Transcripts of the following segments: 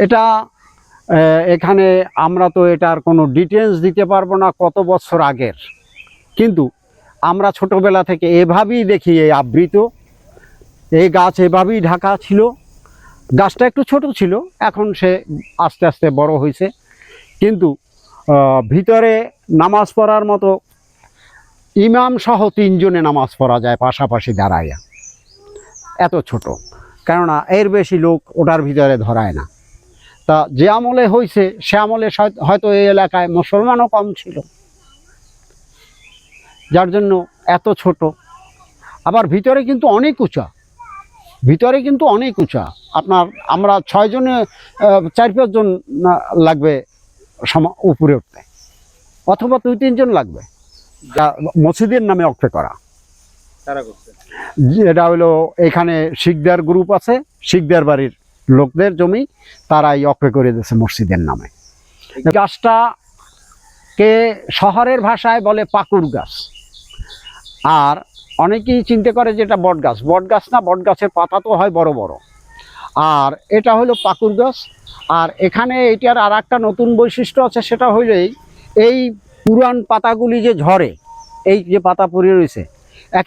এটা এখানে আমরা তো এটার কোনো ডিটেলস দিতে পারবো না কত বছর আগের, কিন্তু আমরা ছোটবেলা থেকে এভাবেই দেখি এই আবৃত, এই গাছ এভাবেই ঢাকা ছিল। গাছটা একটু ছোট ছিল, এখন সে আস্তে আস্তে বড় হয়েছে, কিন্তু ভিতরে নামাজ পড়ার মতো ইমাম সহ 3 জনে নামাজ পড়া যায় পাশাপাশি দাঁড়াইয়া, এত ছোট। কেননা এর বেশি লোক ওটার ভিতরে ধরায় না। তা যে আমলে হয়েছে সে আমলে হয়তো এই এলাকায় মুসলমানও কম ছিল, যার জন্য এত ছোট। আবার ভিতরে কিন্তু অনেক উঁচা, ভিতরে কিন্তু অনেক উঁচা। আমরা 6 জনে 4-5 জন লাগবে উপরে উঠতে, অথবা 2-3 জন লাগবে, যা মসজিদের নামে অক্ষে করা। এটা হলো এখানে শিকদার গ্রুপ আছে, শিকদার বাড়ির লোকদের জমি, তারাই অক্ষে করে দিয়েছে মসজিদের নামে। গাছটাকে শহরের ভাষায় বলে পাকুড় গাছ, আর অনেকেই চিন্তা করে যে এটা বট গাছ। বট গাছ না, বট গাছের পাতা তো হয় বড় বড়, আর এটা হলো পাকুড় গাছ। আর এখানে এটার আর একটা নতুন বৈশিষ্ট্য আছে, সেটা হইলেই এই পুরান পাতাগুলি যে ঝরে, এই যে পাতা পড়ে রয়েছে,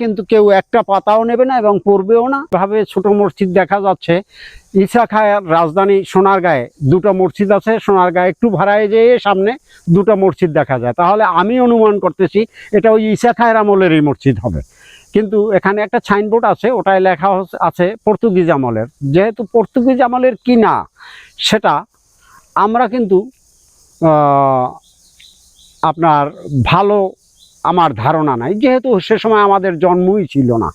কিন্তু কেউ একটা পাতাও নেবে না এবং পড়বেও না। ভাবে ছোট মসজিদ দেখা যাচ্ছে। ইসা খায়ের রাজধানী সোনারগাঁয়ে 2টা মসজিদ আছে, সোনারগাঁয়ে একটু ভাড়ায় যেয়ে সামনে 2টা মসজিদ দেখা যায়। তাহলে আমি অনুমান করতেছি এটা ওই ইসা খায়ের আমলেরই মসজিদ হবে। কিন্তু এখানে একটা সাইনবোর্ড আছে, ওটায় লেখা আছে পর্তুগিজ আমলের। যেহেতু পর্তুগিজ আমলের কি না সেটা আমরা কিন্তু আপনার ভালো আমার ধারণা নাই, যেহেতু সে সময় আমাদের জন্মই ছিল না।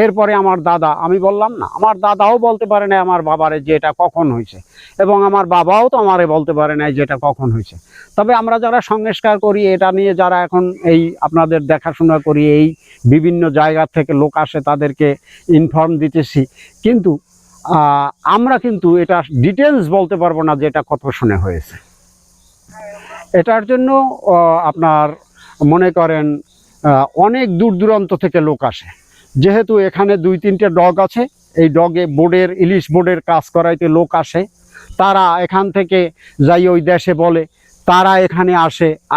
এরপরে আমার দাদা, আমি বললাম না, আমার দাদাও বলতে পারে না আমার বাবারে যে এটা কখন হয়েছে, এবং আমার বাবাও তো আমারে বলতে পারে না যে এটা কখন হয়েছে। তবে আমরা যারা সংস্কার করি, এটা নিয়ে যারা এখন এই আপনাদের দেখাশোনা করি, এই বিভিন্ন জায়গা থেকে লোক আসে, তাদেরকে ইনফর্ম দিতেছি, কিন্তু আমরা কিন্তু এটা ডিটেলস বলতে পারবো না যে এটা কত সনে হয়েছে। এটার জন্য আপনার মনে করেন অনেক দূর দূরান্ত থেকে লোক আসে। যেহেতু এখানে 2-3টে ডগ আছে, এই ডগে বোর্ডের, ইলিশ বোর্ডের কাজ করাইতে লোক আসে। তারা এখান থেকে যাই ওই দেশে বলে, তারা এখানে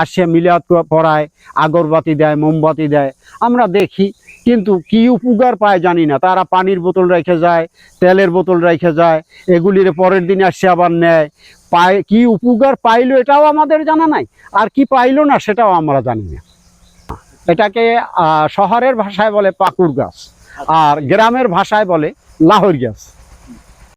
আসে মিলাদ পড়ায়, আগরবাতি দেয়, মোমবাতি দেয়, আমরা দেখি। কিন্তু কি উপকার পায় জানি না। তারা পানির বোতল রেখে যায়, তেলের বোতল রেখে যায়, এগুলির পরের দিন আসে আবার নেয়। কি উপকার পাইলো এটাও আমাদের জানা নাই, আর কি পাইলো না সেটাও আমরা জানি না। এটাকে শহরের ভাষায় বলে পাকুড় গাছ, আর গ্রামের ভাষায় বলে লাহোর গাছ।